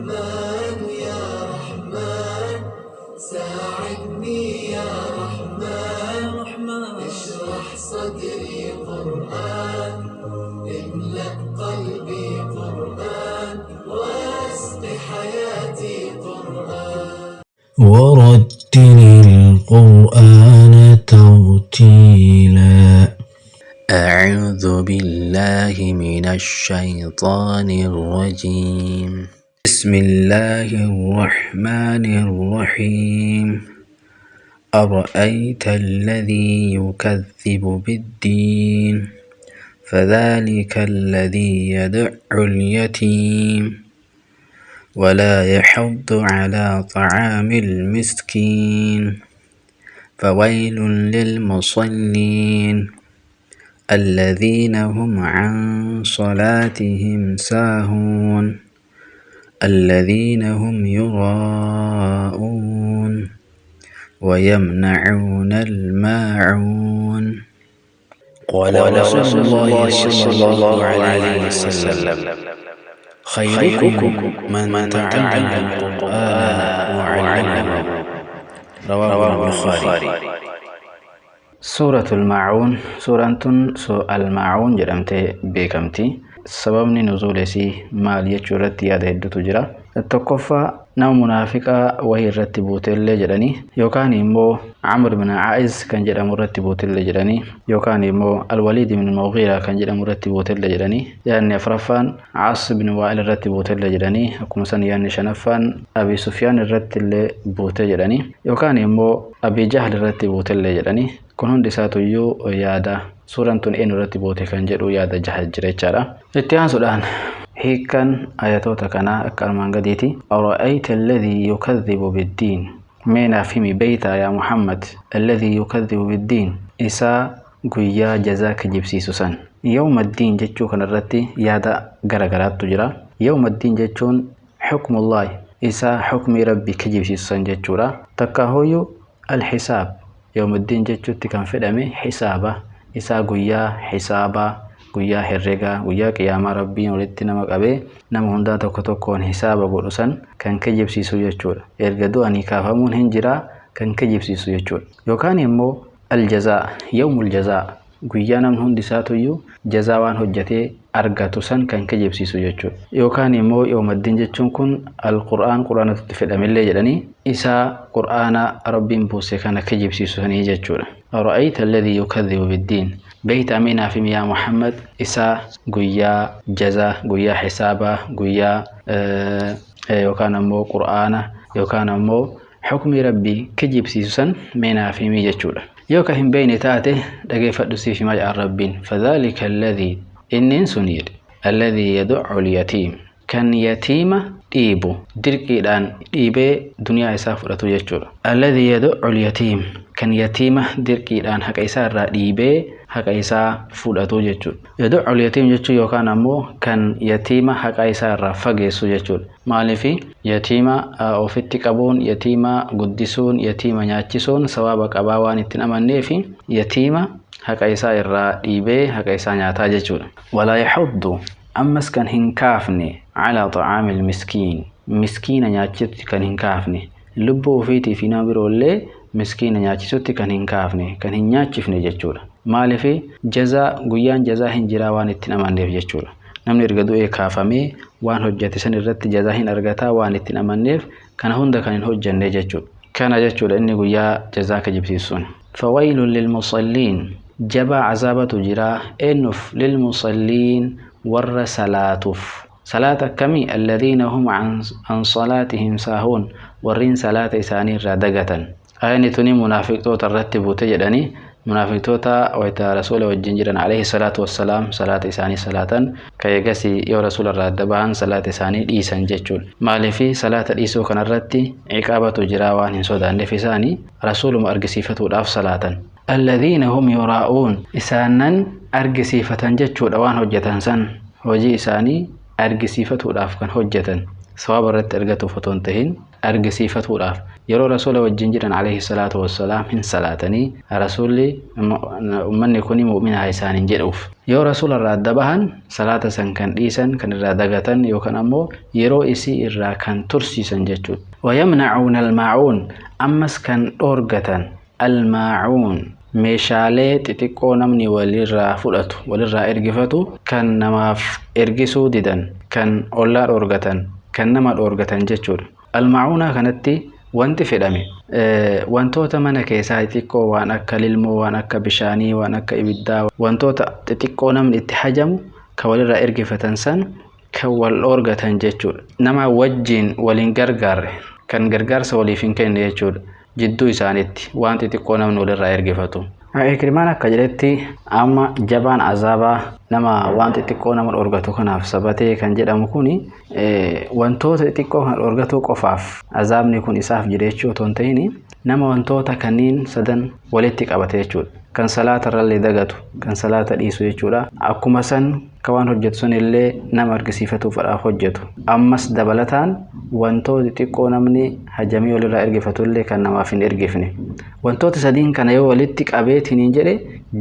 رحمن يا رحمن ساعدني يا رحمن اشرح صدري قرآن املأ قلبي قرآن واسق حياتي قرآن ورتل القرآن ترتيلا. أعوذ بالله من الشيطان الرجيم. بسم الله الرحمن الرحيم. أرأيت الذي يكذب بالدين فذلك الذي يدع اليتيم ولا يحض على طعام المسكين فويل للمصلين الذين هم عن صلاتهم ساهون الذين هم يراءون ويمنعون الماعون. قال رسول الله صلى الله عليه وسلم خيركم من تعلم القرآن وعلمه. رواه البخاري. سورة الماعون سورة الماعون جرمت بكمتي سبب نزول سي مال يجرت يا ده تجرا التكفى نوم منافقة وهي رتبوت اللي جراني يوكان إمو عمرو بن عائز كان جرا مرتبوت اللي جراني يوكان إمو الوليد بن المغيرة كان جرا مرتبوت اللي جراني يعني فرفان عاص بن وائل الرتبوت اللي جراني حكم سن يعني شنفان أبي سفيان الرتبوت جراني يوكان إمو أبي جهل الرتبوت اللي جراني كنون دساتو يو يادا سورة إن رتبوت كان جرو يادا جهل جريتشارا اتيان سودان هيكن آياتوتا كنا أكرمان قديتي. أرأيت الذي يكذب بالدين مينا فيمي بيتا يا محمد الذي يكذب بالدين إسا قويا جزاك جبسي سوسان. يوم الدين جتشو كان الرتي يادا غرغرات تجرا. يوم الدين جتشون حكم الله إسا حكم ربي كجبسي سوسان جتشورا تكاهويو الحساب. يوم الدين جتشو تكن فدامي حسابا إسا قويا حسابا guyyaa herrega guyyaa qiyaamaa rabbiin walitti nama qabee nama hundaa tokko tokkoon hisaaba godhusan kan kijibsiisu jechuudha. Erga du'anii kaafamuun hin jira kan kijibsiisu jechuudha. Yookaan immoo aljazaa yawmul jazaa guyyaa namni hundi isaatuyyuu jazaa waan hojjetee argatu san kan kijibsiisu jechuudha. Yookaan immoo yawmaddiin jechuun kun alqur'aan qur'aanatti fedhamillee jedhanii isaa qur'aana rabbiin buuse kana kijibsiisu sanii jechuudha. Ara'ayta alladhi yukadhibu biddiin بيت أمينا في يا محمد إسا قويا جزا قويا حسابا قويا يوكان مو قرآن يوكان مو حكم ربي كجيب سيسوسا مينا في مي جتشولا يوكا هم بين تاته دقي فدسي في مجع الربين فذلك الذي إنن سنير الذي يدع اليتيم كان يتيمة ديبو دركي دان ديبي دنيا إسافرة جتشولا الذي يدع اليتيم كان يتيمة دركي دان حق إسار ديبي haqa isaa fudhatu jechuudha. Yad'u al-yatiim jechuun yookaan ammoo kan yatiima haqa isaa irraa fageessu jechuudha. Maaliif yatiima ofitti qabuun, yatiima guddisuun, yatiima nyaachisuun sawaaba qabaa waan ittiin amanneef yatiima haqa isaa irraa dhiibee haqa isaa nyaataa jechuudha. Walaa yaxuddu ammas kan hin kaafne calaa xacaamil miskiin miskiina nyaachisutti kan hin kaafne lubbuu ofiitii fi nama biroollee miskiina nyaachisutti kan hin kaafne kan hin nyaachifne jechuudha. Maaliif jazaa guyyaan jazaa hin jiraa waan ittiin amanneef jechuudha. Namni erga du'ee kaafamee waan hojjete san irratti jazaa hin argataa waan ittiin amanneef kana hunda kan hin hojjenne jechuudha. Kana jechuudha inni guyyaa jazaa kijibsiisuun. Fawaylun lilmusalliin jabaa azaabatu jiraa eenyuuf lilmusalliin warra salaatuuf. Salaata akkamii alladhiina hum an salaatihim saahuun warriin salaata isaanii irraa dagatan. Ayni tuni munaafiqtoota irratti buute jedhanii منافقتوتا ويتا رسول وجنجرن عليه الصلاة والسلام صلاة إساني صلاة كيغسي يو رسول الردبان صلاة إساني إيسان جيجول مالي في صلاة الإيسو كان الرتي عقابة جراوان سودان نفساني رسول مأرقسيفة الأف صلاة الذين هم يراؤون إسانا أرقسيفة جيجول أوان هجتان سن وجي إساني argisiifatuudhaaf kan hojjetan sawaaba irratti argatuuf otoo hin tahin argisiifatuudhaaf yeroo rasuula wajjin jiran alayhi salaatu wassalaam hin salaatanii rasuulli ummanni kuni mu'mina isaaniin jedhuuf yoo rasuula irraa adda bahan salaata san kan dhiisan kan irraa dagatan yookaan ammoo yeroo isii irraa kan tursiisan jechuudha. ويمنعون الماعون أمس كان أورغتان الماعون meeshaalee xixiqqoo namni walirraa fudhatu walirraa ergifatu kan namaaf ergisuu didan kan ollaa dhoorgatan kan nama dhoorgatan jechuudha. Almaa'uuna kanatti wanti fedhame wantoota mana keessaa xixiqqoo waan akka lilmoo waan akka bishaanii waan akka ibiddaa wantoota xixiqqoo namni itti hajamu kan walirraa ergifatan san kan wal dhoorgatan jechuudha. Nama wajjin waliin gargaarre kan gargaarsa waliif hin kenne jechuudha. jidduu isaaniitti waan xixiqqoo namni walirraa ergifatu. Ikrimaan akka jedhetti amma jabaan azaabaa nama waan xixiqqoo nama dhoorgatu kanaaf sabatee kan jedhamu kuni wantoota xixiqqoo kan dhoorgatu qofaaf azaabni kun isaaf jiraachuu otoo hin ta'in nama wantoota kanneen sadan walitti qabate jechuudha. Kan salaata irrallee dagatu kan salaata dhiisu jechuudha. Akkuma san kan waan hojjetu sun illee nama argisiifatuudhaaf hojjetu. Ammas dabalataan wantoota xixiqqoo namni hajamii walirraa ergifatu illee kan namaaf hin ergifne. Wantoota sadiin kana yoo walitti qabeetiin jedhe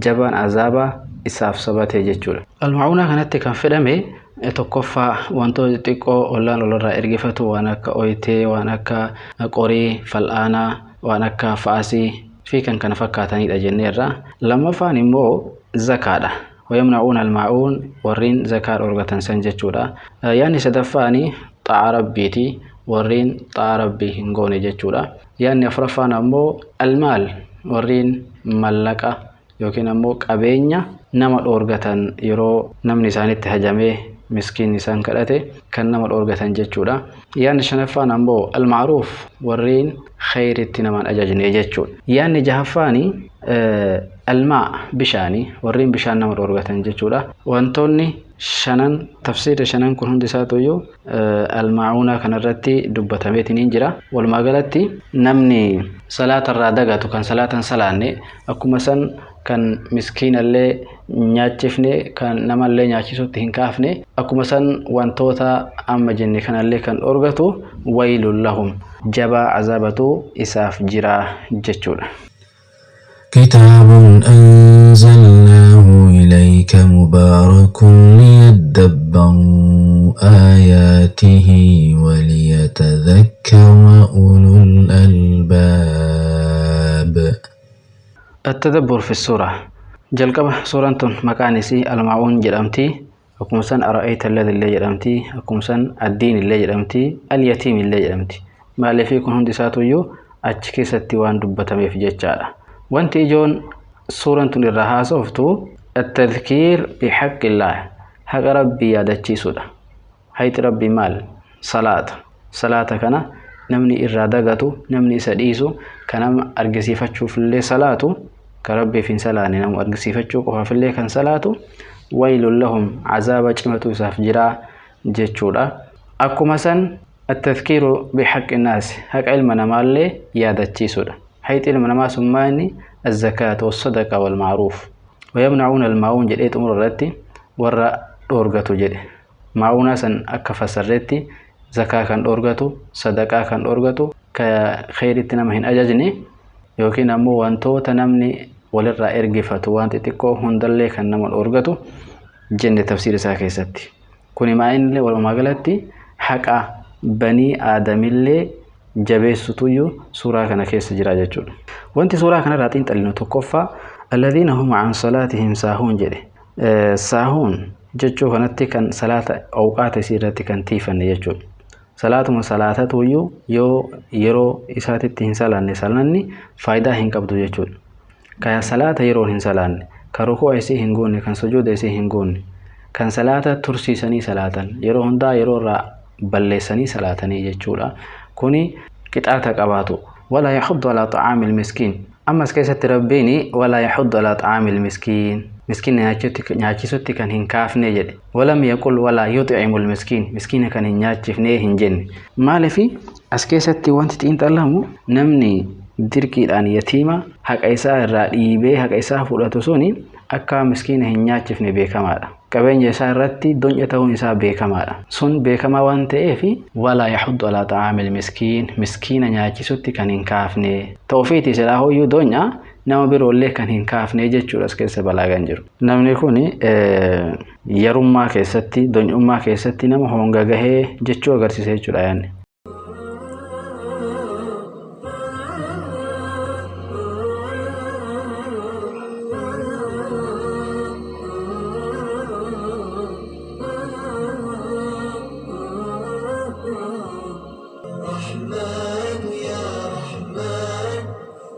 jabaan azaabaa isaaf sabatee jechuudha. Almaa'uuna kanatti kan fedhame tokkoffaa wantoota xixiqqoo ollaan walirraa ergifatu waan akka oyitee waan akka qorii fal'aanaa waan akka faasii fi kan kana fakkaatanidha jenneerra. Lammaffaan immoo zakaadha. ويمنعون الماعون ورين زكاة أورغتان سنجتشودا يعني سدفاني طاع ربيتي ورين طاع ربي هنغوني جتشودا يعني أفرفان أمو المال ورين ملكة يوكين أمو قبينيا نما أورغتان يرو نمني سانيت هجمي مسكين نسان كالاتي كان نما أورغتان جتشودا يعني شنفان أمو المعروف ورين خير التنمان أجاجني جتشود يعني جهفاني الماء بشاني ورين بشان نمر أورغتان جتشودا وانتوني شنن تفسير شنن كن هندي ساتويو الماعونة كان الرتي دبتا بيتين انجرا والماغلتي نمني صلاة الرادقة كان صلاة سلاني أكو مثلا كان مسكين اللي نياتشفني كان نما اللي نياتشيسو تهنكافني أكو مثلا وانتوتا أما جني كان اللي كان أورغتو ويل لهم جبا عذابتو إساف جرا جتشودا. كتاب أنزلناه إليك مبارك ليدبروا آياته وليتذكر أولو الألباب. التدبر في السورة جلقبة سورة مكانسي الماعون جرامتي أكمسا أرأيت الذي اللي جرامتي أكمسا الدين اللي جرامتي اليتيم اللي جرامتي ما اللي فيكم هندي ساتويو أتشكي ستوان دبتمي في جتشارة وانتي جون سورة الرهاس أفتو التذكير بحق الله حق ربي يادتشي سودا حيث ربي مال صلاة كان نمني إرادقتو نمني سديسو كنم أرقسيفتشو في اللي صلاة كربي في سلاني نم أرقسيفتشو قفا في اللي كان صلاة ويل لهم عذاب جمتو سافجرا جتشودا أكو مثلا التذكير بحق الناس حق علمنا مالي يادتشي سودا حيث علمنا ما سماني الزكاة والصدقة والمعروف ويمنعون الماعون جديت أمر الرتي ورا أورغتو جدي معونا سن أكفسر الرتي زكاة كان أورغتو صدقة كان أورغتو كخير التنمهن أججني يوكين أمو وانتو تنمني ولرا إرقفتو وانت تكو هندلي كان نمو أورغتو جنة تفسير ساكيستي كوني ما إنلي والما قلتي حقا بني آدم اللي جبيستويو سورة كان كيس جراجة وانت سورة كان راتين تلينو تكفى الذين هم عن صلاتهم ساهون جدي ساهون جتشو كانت كان صلاة أوقات سيرتي كان تيفن جتشو صلاة صلاة تويو يرو إساتي تنسالان نسالاني فايدة هنكبدو جتشو كايا صلاة يرو هنسالان كروكو ايسي هنغوني كان سجود ايسي هنغوني كان صلاة ترسي سني صلاة يرو هندا يرو را بلي سني صلاة جتشو كوني كتاتك أباتو ولا يحض على طعام المسكين أما سكيسة ربيني ولا يحض على طعام المسكين مسكين نياتشيسوتي كان هنكاف نيجد ولم يقل ولا يطعم المسكين مسكين كان هنياتشف نيه هنجن ما لفي أسكيسة وانت تينت اللهمو نمني dirki dhaan yatiima haqa isaa irraa dhiibee haqa isaa fudhatu suni akka miskiina hin nyaachifne beekamaadha. qabeenya isaa irratti donya ta'uun isaa beekamaadha. Sun beekamaa waan ta'eef wala yahuddu ala ta'amil miskiina nyaachisutti kan hin kaafne ta'ufiiti silaa hoyyuu donya nama biroollee kan hin kaafne jechuudha as keessa balaagaan jiru. Namni kun yarummaa keessatti donyummaa keessatti nama honga gahee jechuu agarsiisa jechuudha yaanni.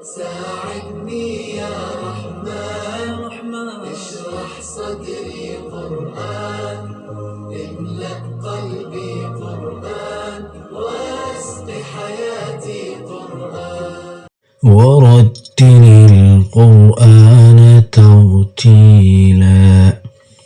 ساعدني يا رحمن اشرح صدري قرآن املأ قلبي قرآن واسق حياتي قرآن ورتل